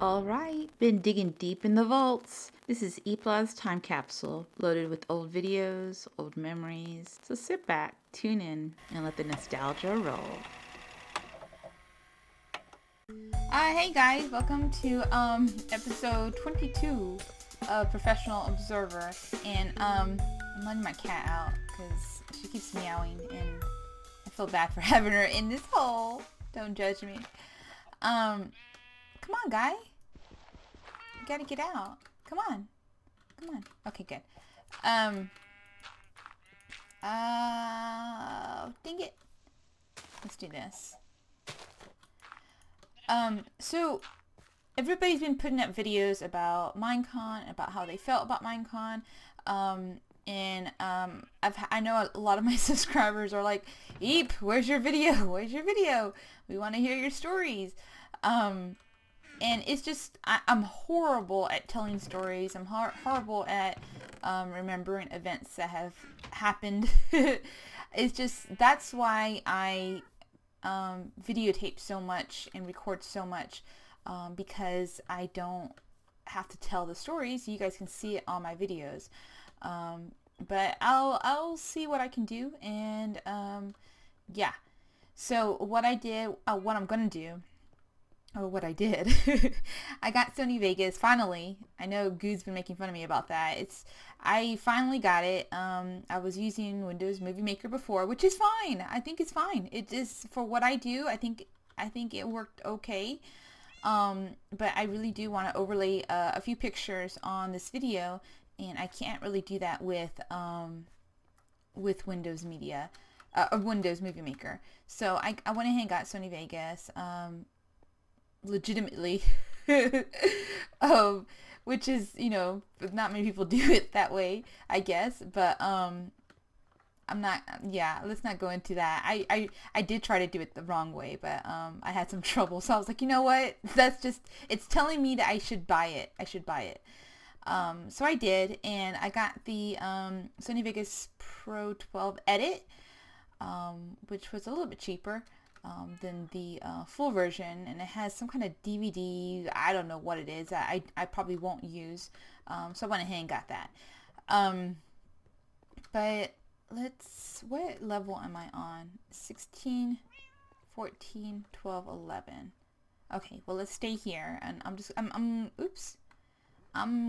Alright, been digging deep in the vaults. This is eepblah's Time Capsule, loaded with old videos, old memories. So sit back, tune in, and let the nostalgia roll. Hey guys, welcome to episode 22 of Professional Observer. And I'm letting my cat out because she keeps meowing and I feel bad for having her in this hole. Don't judge me. Come on, guy. You gotta get out. Come on. Come on. Okay, good. Dang it. Let's do this. So everybody's been putting up videos about Minecon, about how they felt about Minecon. I know a lot of my subscribers are like, Eep, where's your video? Where's your video? We want to hear your stories. And it's just, I'm horrible at telling stories. I'm horrible at remembering events that have happened. It's just, that's why I videotape so much and record so much, because I don't have to tell the stories. You guys can see it on my videos. But I'll see what I can do. And yeah. So what I did, what I'm going to do, or what I did, I got Sony Vegas finally. I know Goo's been making fun of me about that. I finally got it. I was using Windows Movie Maker before, which is fine. I think it's fine. It is for what I do. I think it worked okay. But I really do want to overlay a few pictures on this video, and I can't really do that with Windows Media or Windows Movie Maker. So I went ahead and got Sony Vegas. Legitimately, which is, not many people do it that way, I guess, but I'm not, let's not go into that. I did try to do it the wrong way, but I had some trouble, so I was like, you know what, it's telling me that I should buy it. So I did, and I got the Sony Vegas Pro 12 Edit, which was a little bit cheaper than the full version, and it has some kind of DVD. I don't know what it is. I probably won't use, so I went ahead and got that. But what level am I on? 16, 14, 12, 11. Okay, well, let's stay here, and I'm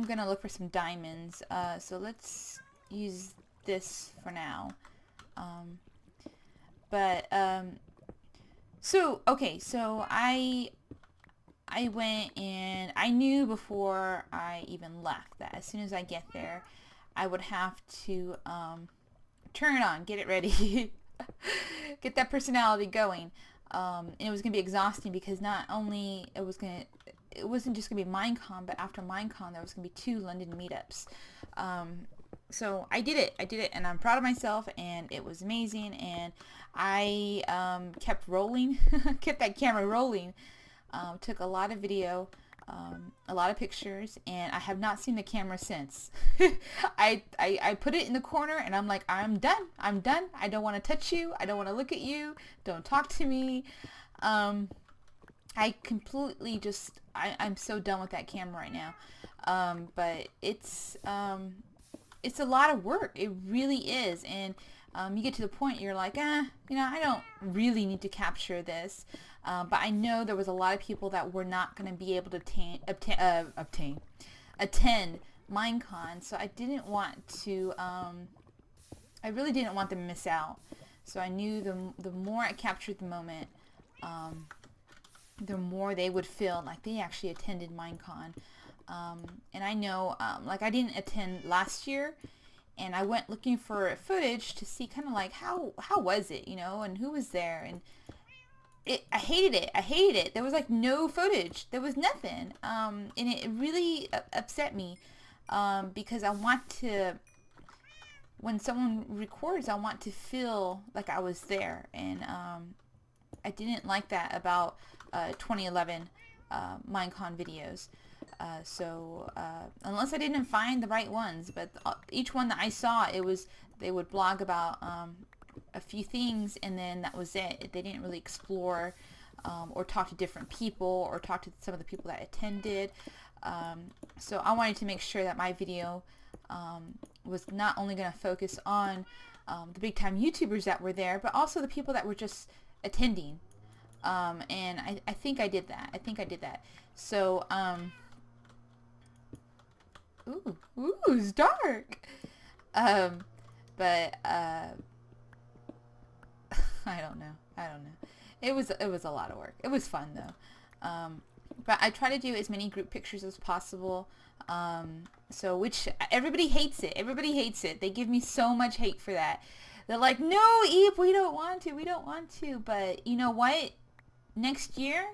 gonna look for some diamonds, so let's use this for now. So I went, and I knew before I even left that as soon as I get there, I would have to turn it on, get it ready, get that personality going. And it was going to be exhausting because not only it wasn't just going to be Minecon, but after Minecon there was going to be 2 London meetups. So I did it, and I'm proud of myself, and it was amazing, and I kept rolling, kept that camera rolling, took a lot of video, a lot of pictures, and I have not seen the camera since. I put it in the corner, and I'm like, I'm done, I don't want to touch you, I don't want to look at you, don't talk to me. I completely just, I'm so done with that camera right now. But it's a lot of work. It really is. And you get to the point you're like, I don't really need to capture this. But I know there was a lot of people that were not going to be able to attend Minecon. So I didn't want to, I really didn't want them to miss out. So I knew the more I captured the moment, the more they would feel like they actually attended Minecon. And I know, like, I didn't attend last year, and I went looking for footage to see kind of like how was it, and who was there, and I hated it. There was like no footage. There was nothing. And it really upset me, because I want to, when someone records, I want to feel like I was there, and I didn't like that about 2011 Minecon videos. So unless I didn't find the right ones, but each one that I saw, they would blog about a few things, and then that was it. They didn't really explore or talk to different people, or talk to some of the people that attended. So I wanted to make sure that my video was not only going to focus on the big time YouTubers that were there, but also the people that were just attending. And I think I did that. So, ooh, it's dark. But I don't know. It was a lot of work. It was fun though. But I try to do as many group pictures as possible. So which everybody hates it. They give me so much hate for that. They're like, no, Eve, we don't want to. But you know what? Next year,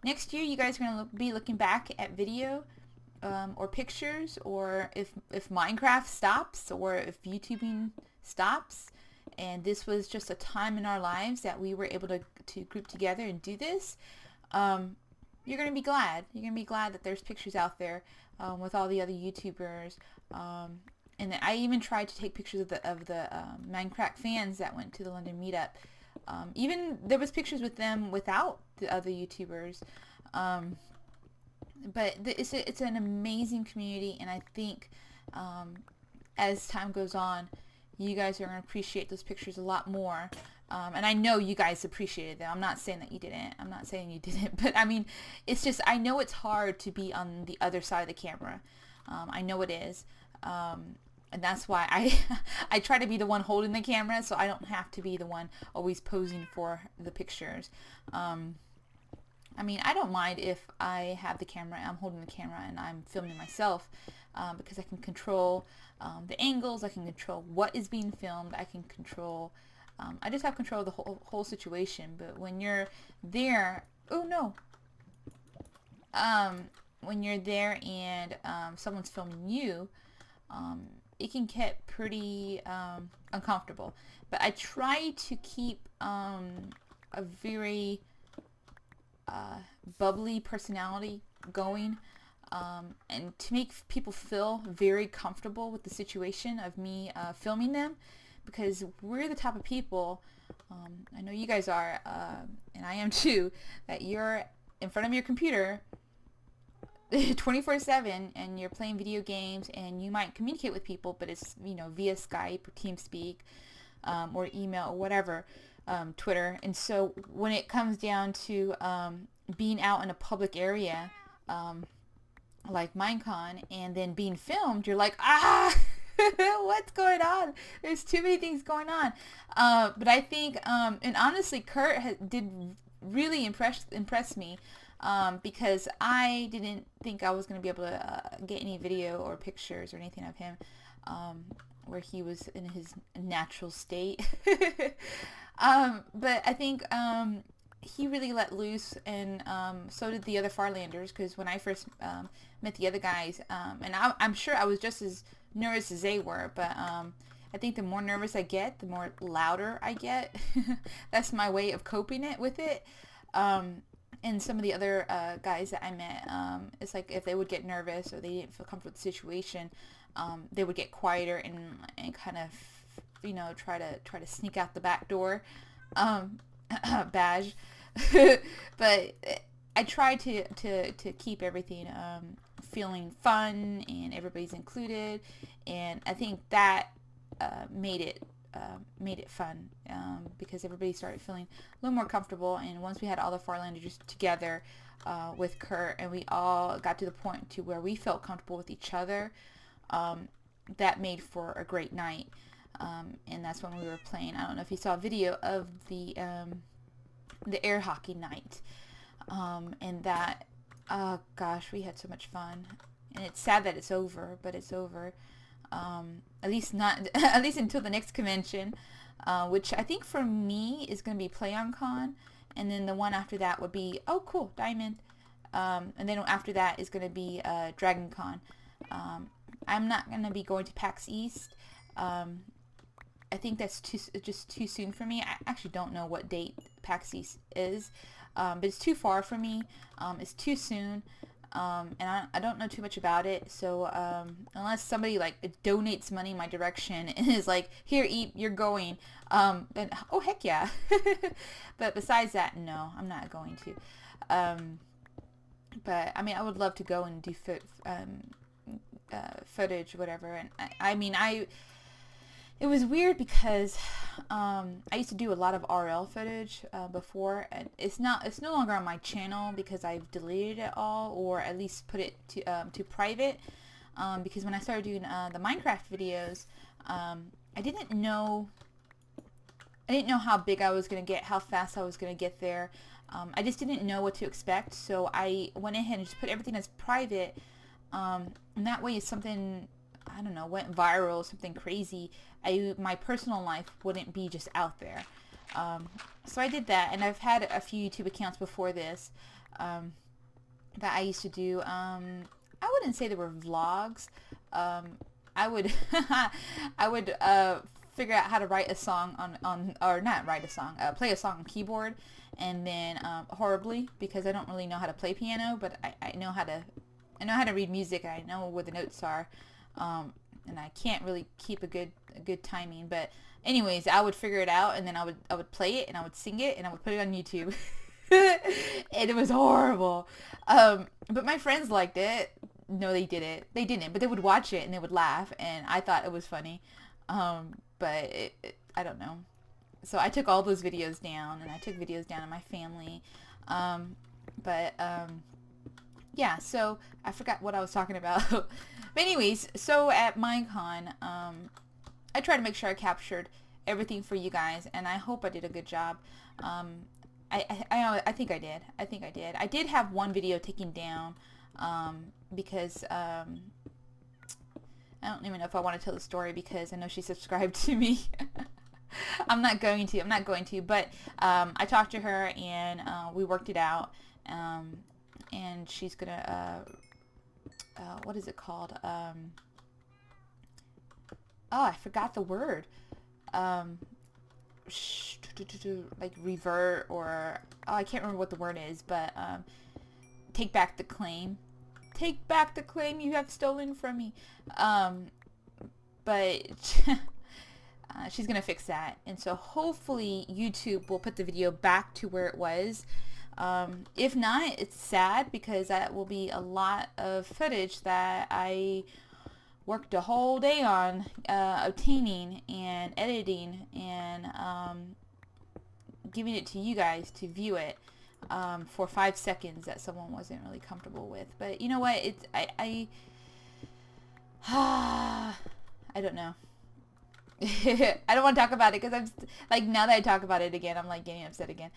you guys are gonna be looking back at video, or pictures, or if Minecraft stops, or if YouTubing stops, and this was just a time in our lives that we were able to group together and do this. You're gonna be glad. That there's pictures out there with all the other YouTubers. And I even tried to take pictures of the Minecraft fans that went to the London meetup. Even there was pictures with them without the other YouTubers. But it's an amazing community, and I think as time goes on, you guys are going to appreciate those pictures a lot more. And I know you guys appreciated them. I'm not saying that you didn't. But I mean, it's just, I know it's hard to be on the other side of the camera. I know it is. And that's why I try to be the one holding the camera, so I don't have to be the one always posing for the pictures. I mean, I don't mind if I have the camera, I'm holding the camera, and I'm filming myself, because I can control the angles, I can control what is being filmed, I can control, I just have control of the whole situation. But when you're there, when you're there and someone's filming you, it can get pretty uncomfortable. But I try to keep a very bubbly personality going, and to make people feel very comfortable with the situation of me filming them, because we're the type of people, I know you guys are, and I am too, that you're in front of your computer 24/7 and you're playing video games, and you might communicate with people, but it's, via Skype or TeamSpeak, or email or whatever, Twitter. And so when it comes down to being out in a public area, like Minecon, and then being filmed, you're like, what's going on? There's too many things going on. But I think, and honestly, Kurt did really impress me, because I didn't think I was going to be able to get any video or pictures or anything of him, where he was in his natural state. But I think he really let loose, and so did the other Farlanders, because when I first met the other guys, and I'm sure I was just as nervous as they were, but I think the more nervous I get, the more louder I get. That's my way of coping with it. And some of the other guys that I met, it's like if they would get nervous or they didn't feel comfortable with the situation, they would get quieter and kind of, try to sneak out the back door, badge. But I try to keep everything feeling fun and everybody's included, and I think that made it fun, because everybody started feeling a little more comfortable. And once we had all the Farlanders together with Kurt, and we all got to the point to where we felt comfortable with each other, that made for a great night. And that's when we were playing. I don't know if you saw a video of the air hockey night, and that, oh gosh, we had so much fun. And it's sad that it's over, but it's over. At least until the next convention, which I think for me is going to be PlayOnCon, and then the one after that would be, oh cool, Diamond, and then after that is going to be DragonCon. I'm not going to be going to PAX East. I think that's just too soon for me. I actually don't know what date PAX East is, but it's too far for me. It's too soon. And I don't know too much about it, so unless somebody like donates money in my direction and is like, here, eat, you're going, then oh heck yeah. But besides that, no, I'm not going to. But I mean, I would love to go and do footage, whatever. And I mean, it was weird because I used to do a lot of RL footage before, and it's no longer on my channel because I've deleted it all, or at least put it to private, because when I started doing the Minecraft videos, I didn't know how big I was gonna get, how fast I was gonna get there. I just didn't know what to expect, so I went ahead and just put everything as private, and that way if something, I don't know, went viral, something crazy, my personal life wouldn't be just out there. So I did that, and I've had a few YouTube accounts before this that I used to do. I wouldn't say they were vlogs. I would I would figure out how to write a song or not write a song, play a song on keyboard, and then horribly, because I don't really know how to play piano, but I know how to read music, and I know where the notes are, and I can't really keep a good timing. But anyways, I would figure it out, and then I would play it, and I would sing it, and I would put it on YouTube. And it was horrible. But my friends liked it. No, they didn't, but they would watch it and they would laugh, and I thought it was funny. But I don't know. So I took all those videos down, and I took videos down of my family. Yeah, so I forgot what I was talking about. But anyways, so at Minecon, I tried to make sure I captured everything for you guys, and I hope I did a good job. I think I did. I did have one video taken down, because I don't even know if I want to tell the story, because I know she subscribed to me. I'm not going to, but I talked to her, and we worked it out, and she's gonna what is it called? Oh, I forgot the word. Like revert, or I can't remember what the word is, but take back the claim. Take back the claim you have stolen from me. But she's gonna fix that, and so hopefully YouTube will put the video back to where it was. If not, it's sad, because that will be a lot of footage that I worked a whole day on obtaining and editing, and giving it to you guys to view it for 5 seconds that someone wasn't really comfortable with. But you know what? It's I don't know. I don't want to talk about it, because I'm like, now that I talk about it again, I'm like getting upset again.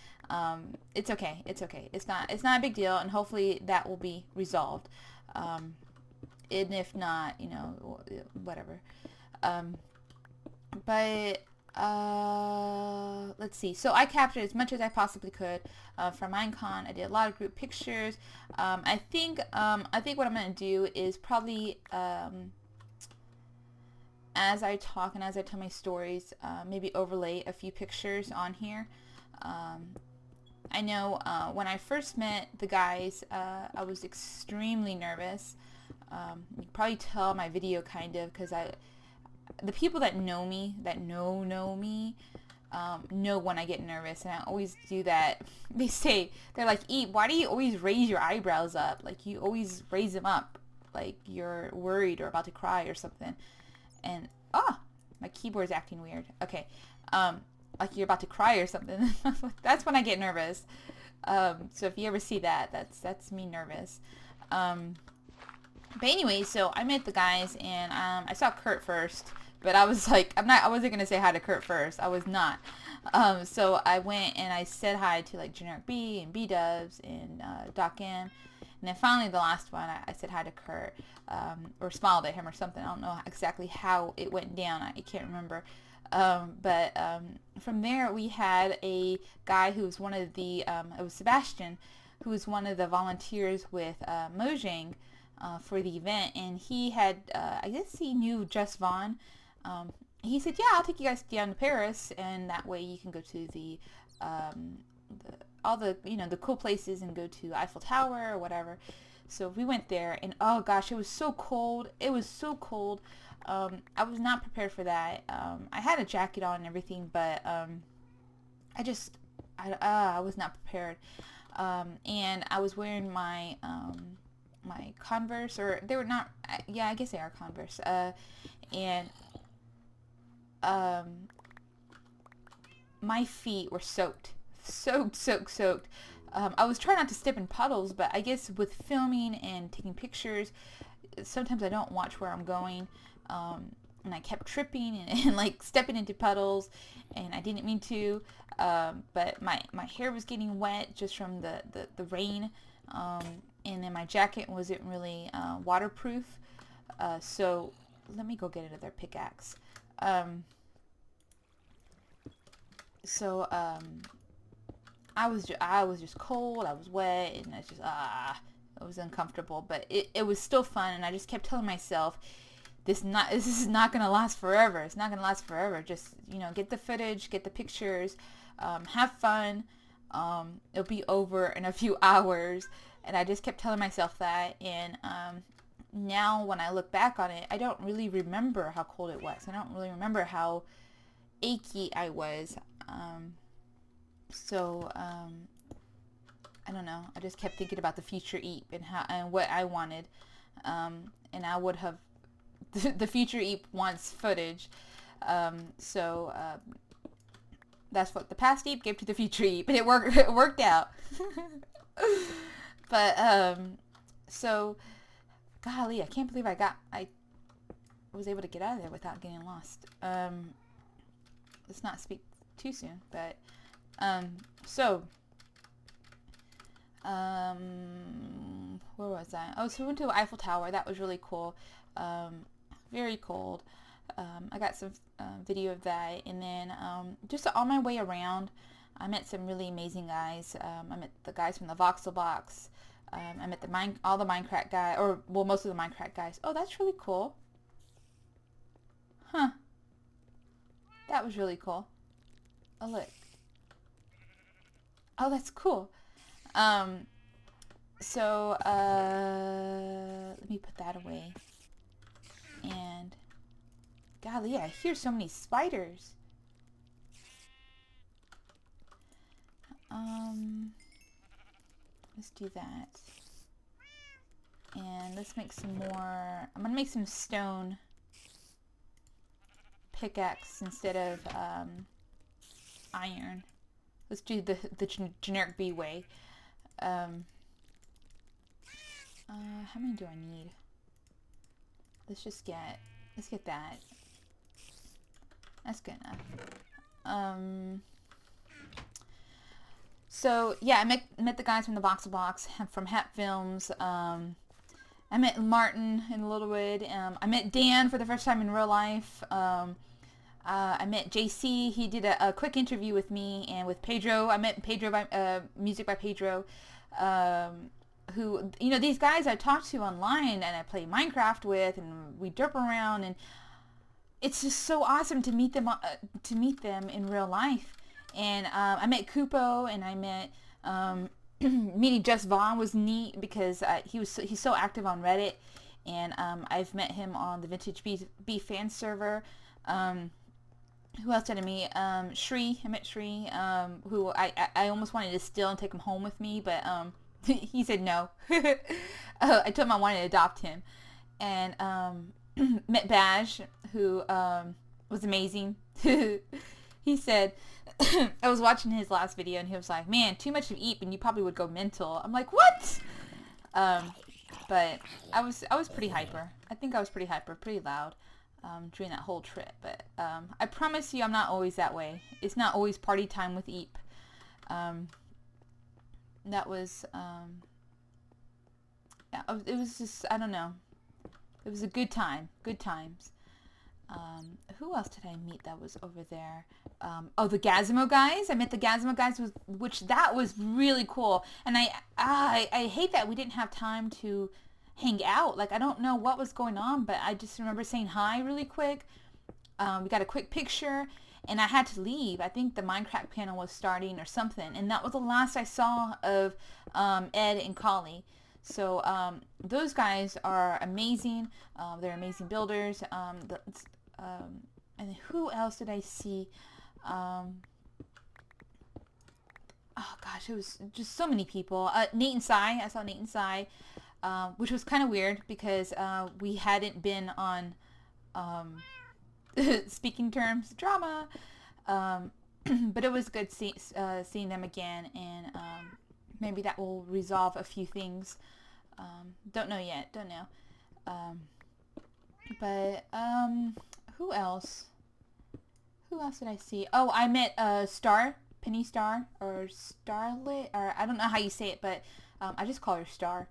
It's okay. It's not a big deal, and hopefully that will be resolved. And if not, you know, whatever. But let's see. So I captured as much as I possibly could from Minecon. I did a lot of group pictures. I think what I'm gonna do is probably as I talk and as I tell my stories, maybe overlay a few pictures on here. I know when I first met the guys, I was extremely nervous. You can probably tell my video kind of, because the people that know me, know me, know when I get nervous, and I always do that. They're like, "Eep, why do you always raise your eyebrows up? Like, you always raise them up, like you're worried or about to cry or something." And my keyboard's acting weird. Okay, like you're about to cry or something. That's when I get nervous. So if you ever see that, that's me nervous. But anyway, so I met the guys, and I saw Kurt first, but I was like, I wasn't gonna say hi to Kurt first. I was not. So I went and I said hi to like Generic B and B Dubs and Doc M. And then finally, the last one, I said hi to Kurt, or smiled at him or something. I don't know exactly how it went down. I can't remember. But from there, we had a guy who was one of the, it was Sebastian, who was one of the volunteers with Mojang for the event. And he had, I guess he knew Just Vaughn. He said, "Yeah, I'll take you guys down to Paris, and that way you can go to all the, you know, the cool places and go to Eiffel Tower or whatever." So we went there, and oh gosh, it was so cold. It was so cold. I was not prepared for that. I had a jacket on and everything, but I was not prepared. And I was wearing my my Converse, or they were not, yeah, I guess they are Converse. And my feet were soaked. Soaked. I was trying not to step in puddles, but I guess with filming and taking pictures, sometimes I don't watch where I'm going. And I kept tripping and like stepping into puddles, and I didn't mean to, but my hair was getting wet just from the rain, and then my jacket wasn't really waterproof, so let me go get another pickaxe. I was just cold, I was wet, and it was uncomfortable, but it was still fun, and I just kept telling myself, this is not gonna last forever. It's not gonna last forever. Just, you know, get the footage, get the pictures, have fun. It'll be over in a few hours. And I just kept telling myself that. And now when I look back on it, I don't really remember how cold it was. I don't really remember how achy I was. I don't know. I just kept thinking about the future Eep and what I wanted. And I would have. The future Eep wants footage, that's what the past Eep gave to the future Eep, and it worked out. But so, golly, I can't believe I was able to get out of there without getting lost. Let's not speak too soon, but where was I? Oh, so we went to Eiffel Tower. That was really cool. Very cold. I got some video of that, and then just on my way around, I met some really amazing guys. I met the guys from the Voxel Box. I met all the Minecraft guys, or well, most of the Minecraft guys. Oh, that's really cool. Huh. That was really cool. Oh, look. Oh, that's cool. Let me put that away. And golly, I hear so many spiders. Let's do that. And let's make some more. I'm gonna make some stone pickaxe instead of iron. Let's do the generic B way. How many do I need? Let's get that. That's good enough. So yeah, I met the guys from the Voxel Box, from Hep Films. I met Martin in Littlewood. I met Dan for the first time in real life. I met JC. He did a quick interview with me, and with Pedro. I met Pedro by Music by Pedro. Who, you know, these guys I talk to online and I play Minecraft with, and we derp around, and it's just so awesome to meet them in real life. And I met Kupo, and I met meeting Just Vaughn was neat because he's so active on Reddit, and I've met him on the Vintage Beef fan server. Who else did I meet? Shri. I met Shri, who I almost wanted to steal and take him home with me, but he said no. I told him I wanted to adopt him. And met Baj, who was amazing. He said, I was watching his last video, and he was like, man, too much of Eep and you probably would go mental. I'm like, what? But I was pretty hyper. I think I was pretty hyper, pretty loud during that whole trip. But I promise you I'm not always that way. It's not always party time with Eep. That was, yeah, it was just, I don't know. It was a good time. Good times. Who else did I meet that was over there? Oh, the Gazmo guys. I met the Gazmo guys, which that was really cool. And I hate that we didn't have time to hang out. Like, I don't know what was going on, but I just remember saying hi really quick. We got a quick picture, and I had to leave. I think the Minecraft panel was starting or something, and that was the last I saw of Ed and Collie. So those guys are amazing. They're amazing builders. And who else did I see? Oh gosh, it was just so many people. Nate and Sai, I saw Nate and Sai, which was kind of weird because we hadn't been on speaking terms, drama, but it was good seeing them again, and maybe that will resolve a few things. Don't know yet, don't know. But who else? Who else did I see? Oh, I met Star. Penny Star or Starlit, or I don't know how you say it, but I just call her Star.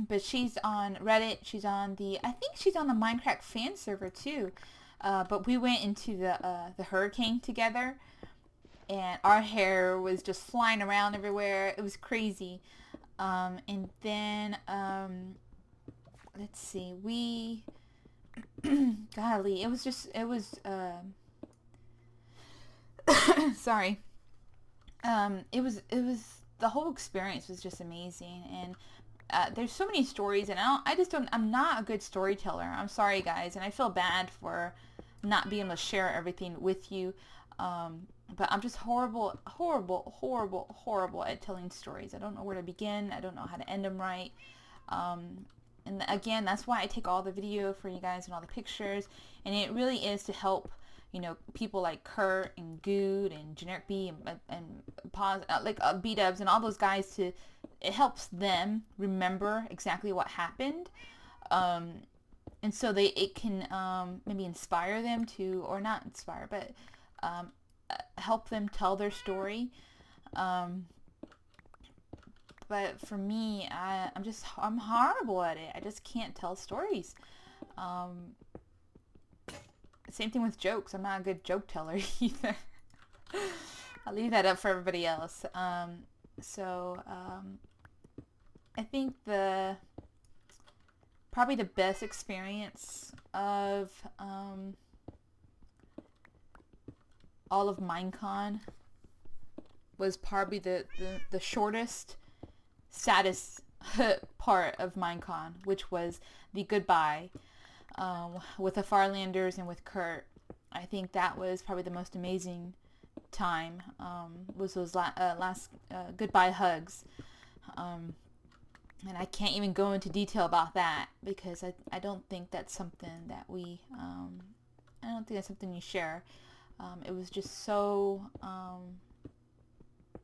But she's on Reddit. She's on I think she's on the Minecraft fan server too. But we went into the hurricane together, and our hair was just flying around everywhere. It was crazy. And then let's see, golly, it was sorry. It was the whole experience was just amazing, and there's so many stories, and I'm not a good storyteller. I'm sorry, guys, and I feel bad for not being able to share everything with you. But I'm just horrible at telling stories. I don't know where to begin. I don't know how to end them right. And again, that's why I take all the video for you guys and all the pictures, and it really is to help, you know, people like Kurt and Good and Generic B and Pause, like B-Dubs and all those guys. It helps them remember exactly what happened, and so it can maybe inspire them to, or not inspire, but help them tell their story. But for me, I'm horrible at it. I just can't tell stories. Same thing with jokes. I'm not a good joke teller either. I'll leave that up for everybody else. So I think probably the best experience of all of Minecon was probably the shortest, saddest part of Minecon, which was the goodbye with the Farlanders and with Kurt. I think that was probably the most amazing time, was those last goodbye hugs. And I can't even go into detail about that because I don't think that's something that I don't think that's something you share. It was just so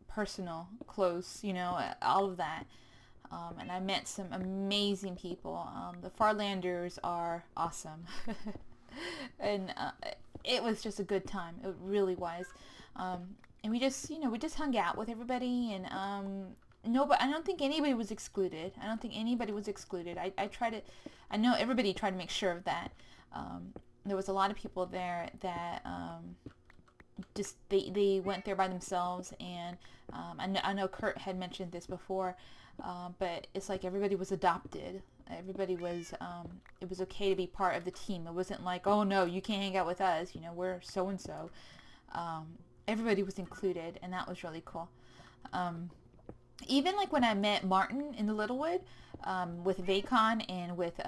personal, close, you know, all of that. And I met some amazing people. The Farlanders are awesome. And it was just a good time. It really was. And we just hung out with everybody, and but I don't think anybody was excluded. I know everybody tried to make sure of that. There was a lot of people there that just they went there by themselves, and I know Kurt had mentioned this before, but it's like everybody was adopted. Everybody was it was okay to be part of the team. It wasn't like, oh no, you can't hang out with us, you know, we're so and so. Everybody was included, and that was really cool. Even like when I met Martin in the Littlewood, with Vacon and with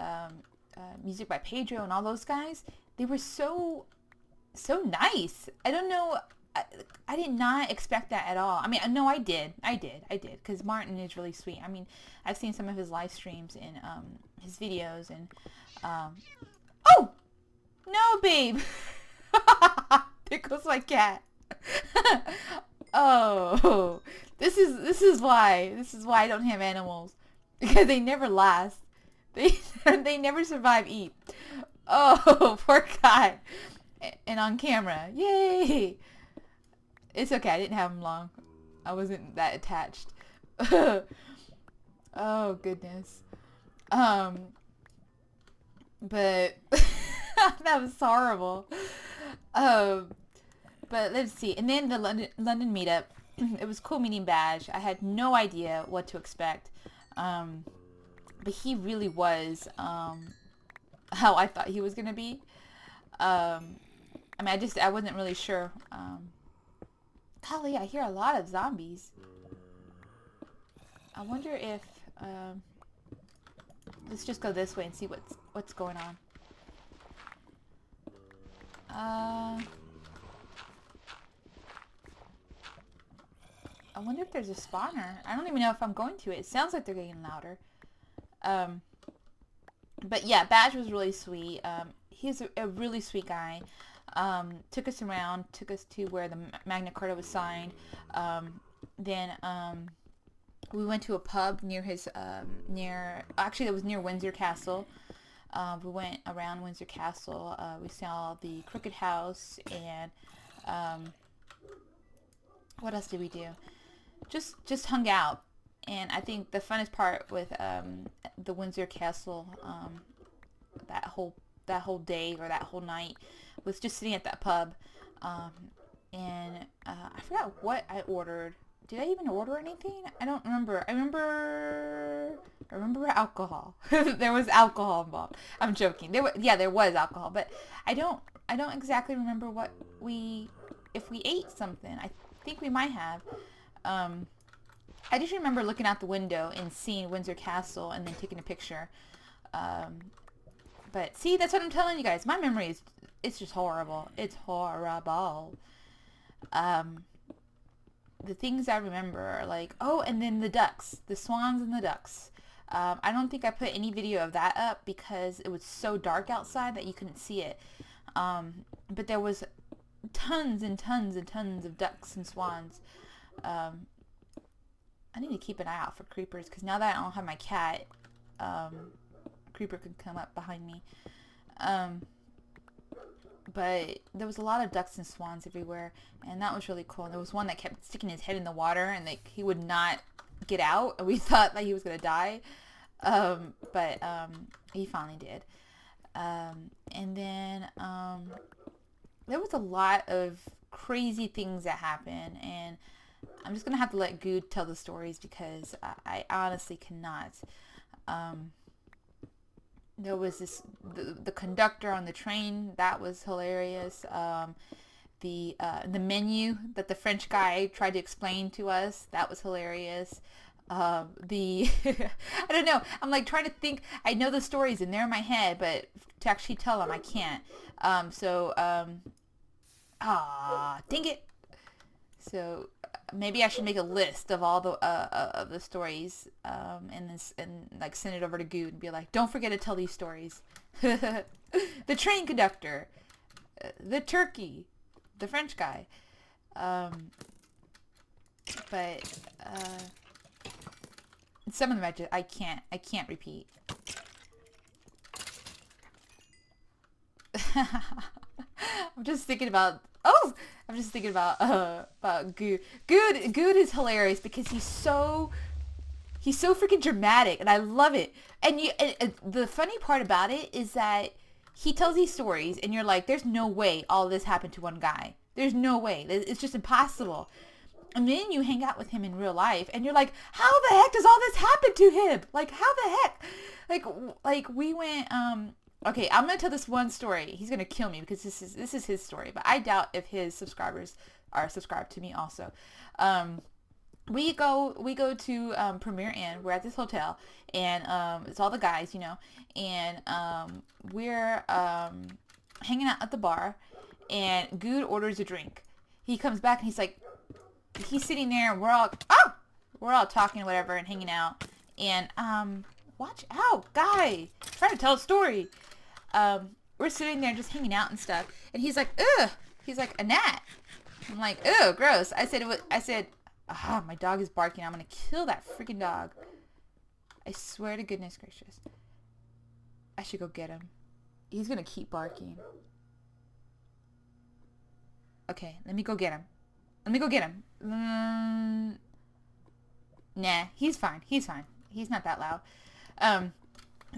Music by Pedro and all those guys, they were so nice. I don't know. I did not expect that at all. I mean, no, I did, because Martin is really sweet. I mean, I've seen some of his live streams and his videos, and oh no, babe, there goes my cat. Oh, this is why I don't have animals, because they never last. They never survive Eep. Oh, poor guy. And on camera, yay! It's okay, I didn't have him long. I wasn't that attached. Oh goodness. But that was horrible. But let's see. And then the London meetup. It was cool meeting Badge. I had no idea what to expect. But he really was how I thought he was gonna be. I mean, I wasn't really sure. Golly, I hear a lot of zombies. I wonder if Let's just go this way and see what's going on. I wonder if there's a spawner. I don't even know if I'm going to it. It sounds like they're getting louder. But yeah, Badge was really sweet. He's a really sweet guy. Took us around, took us to where the Magna Carta was signed. Then we went to a pub near his, actually it was near Windsor Castle. We went around Windsor Castle. We saw the Crooked House, and what else did we do? Just hung out. And I think the funnest part with the Windsor Castle, that whole day or that whole night, was just sitting at that pub. And I forgot what I ordered. Did I even order anything? I don't remember. I remember alcohol. There was alcohol involved. I'm joking. There was alcohol, but I don't exactly remember if we ate something. I think we might have. I just remember looking out the window and seeing Windsor Castle and then taking a picture. But see, that's what I'm telling you guys. My memory it's just horrible. It's horrible. The things I remember are like, oh, and then the ducks, the swans and the ducks. I don't think I put any video of that up because it was so dark outside that you couldn't see it. But there was tons and tons and tons of ducks and swans. I need to keep an eye out for creepers because now that I don't have my cat, a creeper could come up behind me. But there was a lot of ducks and swans everywhere, and that was really cool. And there was one that kept sticking his head in the water, and he would not get out. And we thought that he was gonna die, but he finally did. And then there was a lot of crazy things that happened, and I'm just gonna have to let Good tell the stories because I honestly cannot. There was the conductor on the train, that was hilarious. The menu that the French guy tried to explain to us, that was hilarious. I don't know, I'm like trying to think. I know the stories and they're in my head, but to actually tell them I can't. Dang it. So maybe I should make a list of all the stories, and like send it over to Good and be like, don't forget to tell these stories. The train conductor, the turkey, the French guy, but some of them I can't repeat. I'm just thinking about Good. Good is hilarious because he's so freaking dramatic, and I love it. And the funny part about it is that he tells these stories, and you're like, there's no way all this happened to one guy. There's no way. It's just impossible. And then you hang out with him in real life, and you're like, how the heck does all this happen to him? Like, how the heck? Like we went. Okay, I'm gonna tell this one story. He's gonna kill me because this is his story, but I doubt if his subscribers are subscribed to me also. We go to Premier Inn. We're at this hotel, and it's all the guys, and we're hanging out at the bar, and Good orders a drink. He comes back and he's sitting there, and we're all talking or whatever and hanging out, and watch out, guy, I'm trying to tell a story. We're sitting there just hanging out and stuff, and he's like, ugh. He's like, a gnat. I'm like, ugh, gross. I said, my dog is barking. I'm gonna kill that freaking dog. I swear to goodness gracious. I should go get him. He's gonna keep barking. Okay, let me go get him. Nah, he's fine. He's not that loud.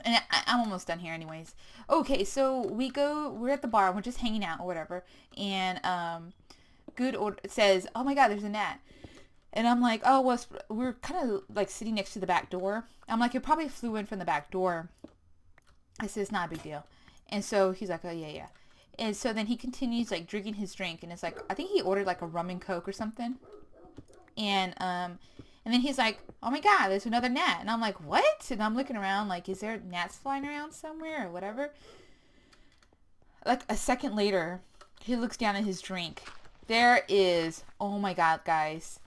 And I'm almost done here anyways. Okay, so we're at the bar, and we're just hanging out or whatever, and Good says, oh my god, there's a gnat. And I'm like, oh, well, we're kind of like sitting next to the back door. I'm like, it probably flew in from the back door. I said, it's not a big deal. And so he's like, oh yeah. And so then he continues like drinking his drink, and it's like, I think he ordered like a rum and coke or something. And And then he's like, oh my God, there's another gnat. And I'm like, what? And I'm looking around like, is there gnats flying around somewhere or whatever? Like a second later, he looks down at his drink. There is, oh my God, guys.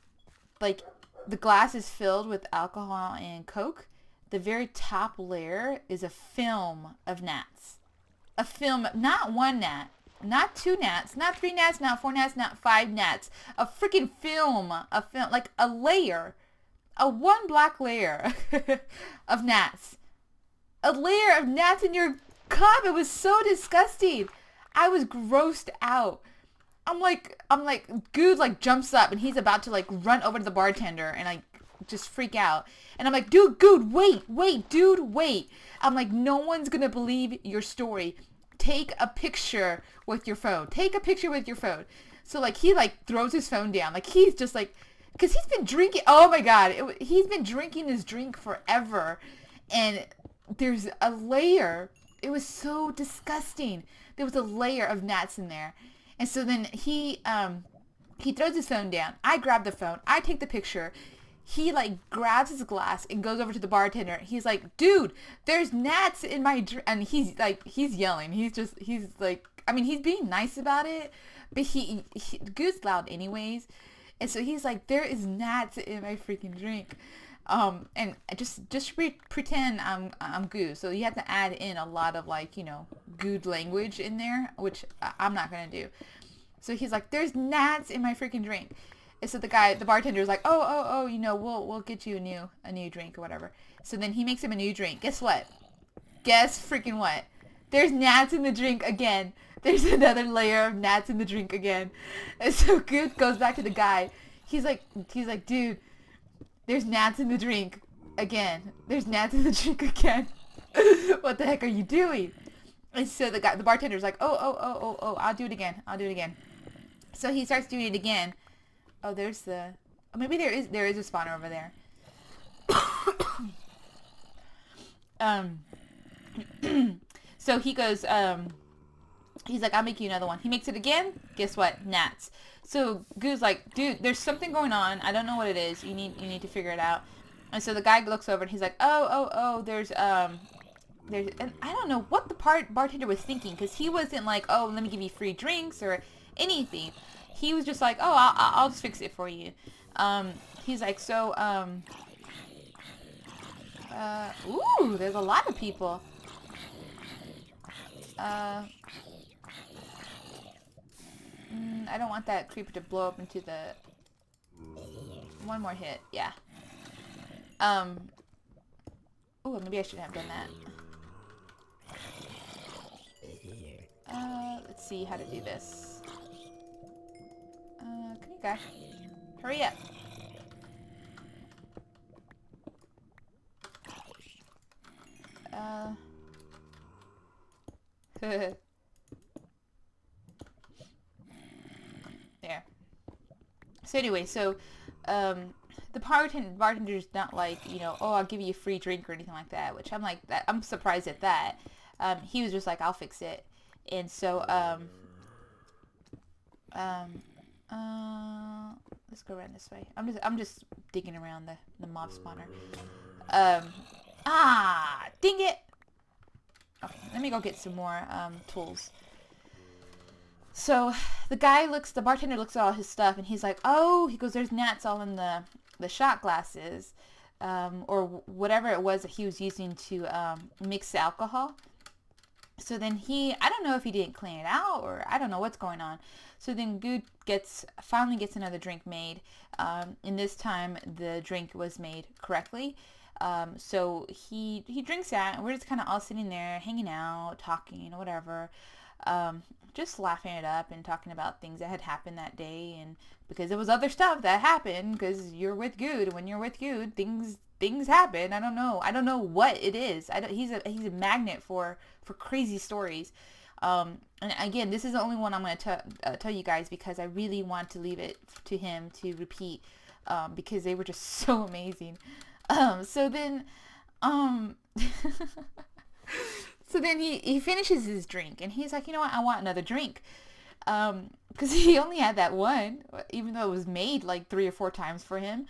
Like, the glass is filled with alcohol and Coke. The very top layer is a film of gnats. A film, not one gnat, not two gnats, not three gnats, not four gnats, not five gnats. A freaking film, like a layer, a one black layer of gnats. A layer of gnats in your cup. It was so disgusting. I was grossed out. I'm like, Good like jumps up and he's about to like run over to the bartender and like just freak out. And I'm like, Good, wait, dude, wait. I'm like, no one's gonna believe your story. Take a picture with your phone. Take a picture with your phone. So like he like throws his phone down. Like he's just like, because he's been drinking. Oh my God, he's been drinking this drink forever, and there's a layer. It was so disgusting. There was a layer of gnats in there. And so then he throws his phone down. I grab the phone. I take the picture. He like grabs his glass and goes over to the bartender. He's like, dude, there's gnats in my drink. And he's yelling. He's like, I mean, he's being nice about it, but he Goose loud anyways. And so he's like, there is gnats in my freaking drink. And just pretend I'm Goose. So you have to add in a lot of like, good language in there, which I'm not gonna do. So he's like, there's gnats in my freaking drink. And so the bartender is like, oh, we'll get you a new drink or whatever. So then he makes him a new drink. Guess what? Guess freaking what? There's gnats in the drink again. There's another layer of gnats in the drink again. And so Goose goes back to the guy. He's like, dude, there's gnats in the drink again. There's gnats in the drink again. What the heck are you doing? And so the bartender's like, oh, I'll do it again. So he starts doing it again. Oh, maybe there is a spawner over there. So he goes, he's like, I'll make you another one. He makes it again. Guess what? Gnats. So Goo's like, dude, there's something going on. I don't know what it is. You need to figure it out. And so the guy looks over and he's like, there's, and I don't know what the bartender was thinking, because he wasn't like, oh, let me give you free drinks or anything. He was just like, oh, I'll just fix it for you. He's like, so, ooh, there's a lot of people. I don't want that creeper to blow up into the... One more hit, yeah. Ooh, maybe I shouldn't have done that. Let's see how to do this. Come here, guy. Hurry up. There. So anyway, the bartender's not like, oh, I'll give you a free drink or anything like that, which I'm like, I'm surprised at that. He was just like, I'll fix it. And so, let's go around this way. I'm just digging around the mob spawner. Dang it! Okay, let me go get some more, tools. So, the bartender looks at all his stuff, and he's like, oh, he goes, there's gnats all in the shot glasses, or whatever it was that he was using to, mix the alcohol. So then I don't know if he didn't clean it out, or I don't know what's going on. So then Good finally gets another drink made, and this time the drink was made correctly. So he drinks that, and we're just kind of all sitting there, hanging out, talking, or whatever, just laughing it up and talking about things that had happened that day, and because there was other stuff that happened, because you're with Good, and when you're with Good, things happen. I don't know what it is. He's a magnet for crazy stories. And again, this is the only one I'm going to tell you guys, because I really want to leave it to him to repeat, because they were just so amazing. So then he finishes his drink, and he's like, you know what, I want another drink. Because he only had that one, even though it was made like 3 or 4 times for him.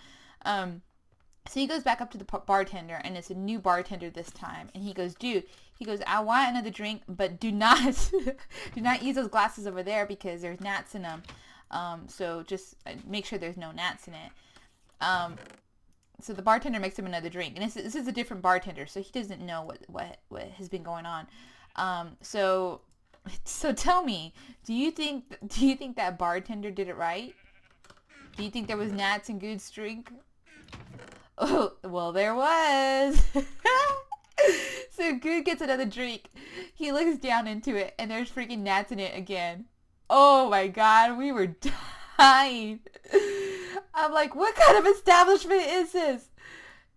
So he goes back up to the bartender, and it's a new bartender this time. And he goes, dude, he goes, I want another drink, but do not, do not use those glasses over there because there's gnats in them. So just make sure there's no gnats in it. So the bartender makes him another drink, and this is a different bartender, so he doesn't know what has been going on. So tell me, do you think that bartender did it right? Do you think there was gnats in Good's drink? Oh, well, there was. So Good gets another drink. He looks down into it, and there's freaking gnats in it again. Oh my god, we were dying. I'm like, what kind of establishment is this?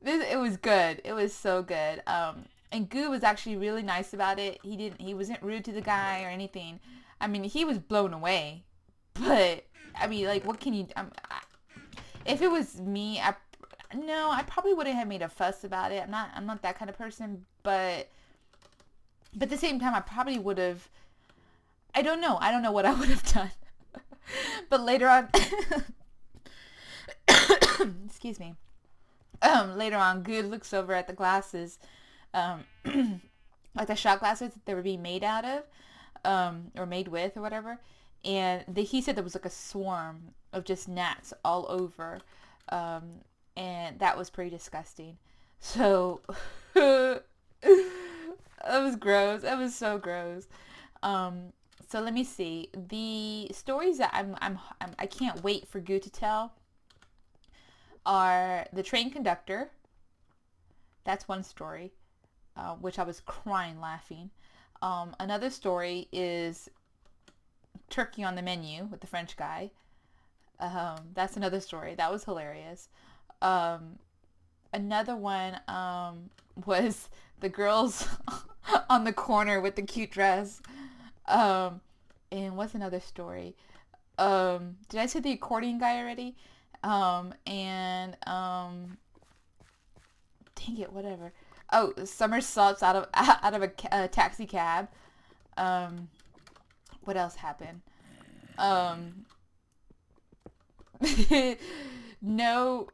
It was good. It was so good. And Good was actually really nice about it. He wasn't rude to the guy or anything. I mean, he was blown away. But I mean, like, what can you? If it was me, I probably wouldn't have made a fuss about it. I'm not that kind of person. But at the same time, I probably would have. I don't know what I would have done. But later on, excuse me. Later on, Good looks over at the glasses, like the shot glasses that they were being made out of, or made with, or whatever. And he said there was like a swarm of just gnats all over, and that was pretty disgusting. So it was gross. It was so gross. So let me see the stories that I can't wait for Good to tell are the train conductor. That's one story, which I was crying laughing. Another story is turkey on the menu with the French guy. That's another story. That was hilarious. Another one was the girls on the corner with the cute dress. And what's another story? Did I say the accordion guy already? Dang it, whatever. Oh, somersaults out of a taxi cab. What else happened? No.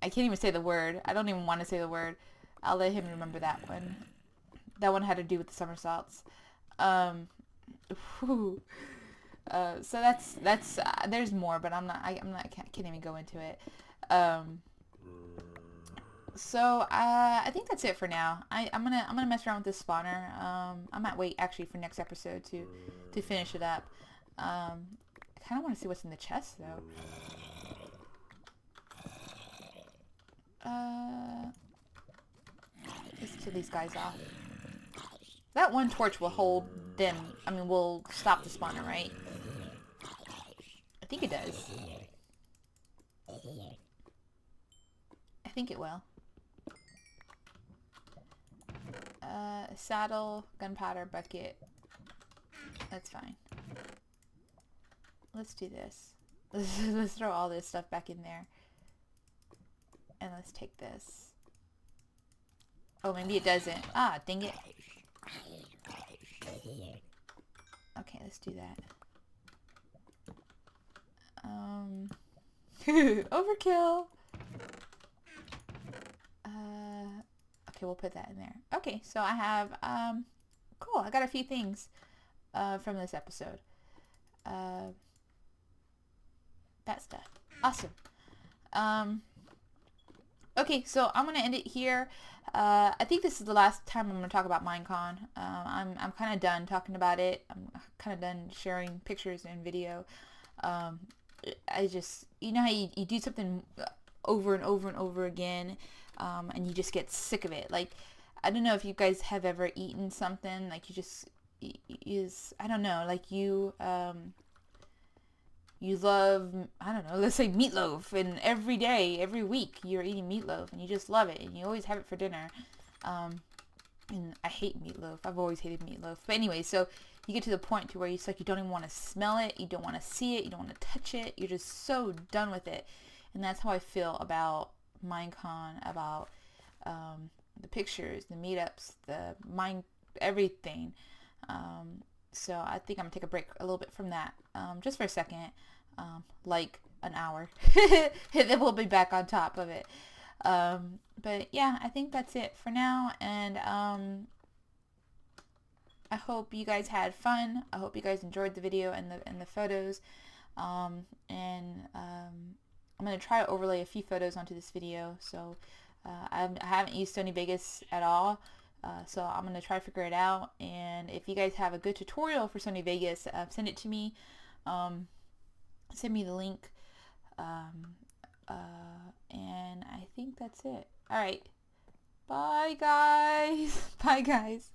I can't even say the word. I don't even want to say the word. I'll let him remember that one. That one had to do with the somersaults. So that's there's more, but I can't even go into it. So I think that's it for now. I'm gonna mess around with this spawner. I might wait actually for next episode to finish it up. I kind of want to see what's in the chest though. Let's kill these guys off. That one torch will hold them. I mean, will stop the spawner, right? I think it does. I think it will. Saddle, gunpowder, bucket. That's fine. Let's do this. Let's throw all this stuff back in there. And let's take this. Oh, maybe it doesn't. Ah, dang it. Okay, let's do that. Overkill. Okay, we'll put that in there. Okay, so I have, cool, I got a few things, from this episode. That stuff. Awesome. Okay, so I'm going to end it here. I think this is the last time I'm going to talk about Minecon. I'm kind of done talking about it. I'm kind of done sharing pictures and video. I just, you know how you do something over and over and over again, and you just get sick of it. Like, I don't know if you guys have ever eaten something, like you just, I don't know, like you love, I don't know, let's say meatloaf, and every day, every week, you're eating meatloaf, and you just love it, and you always have it for dinner. And I hate meatloaf. I've always hated meatloaf. But anyway, so you get to the point to where it's like you don't even want to smell it, you don't want to see it, you don't want to touch it, you're just so done with it. And that's how I feel about Minecon, about the pictures, the meetups, everything. So I think I'm going to take a break a little bit from that, just for a second. Like, an hour. And then we'll be back on top of it. But yeah, I think that's it for now. And I hope you guys had fun. I hope you guys enjoyed the video and the photos. I'm going to try to overlay a few photos onto this video. So I haven't used Sony Vegas at all. So I'm going to try to figure it out. And if you guys have a good tutorial for Sony Vegas, send it to me. Send me the link. And I think that's it. Alright. Bye, guys. Bye, guys.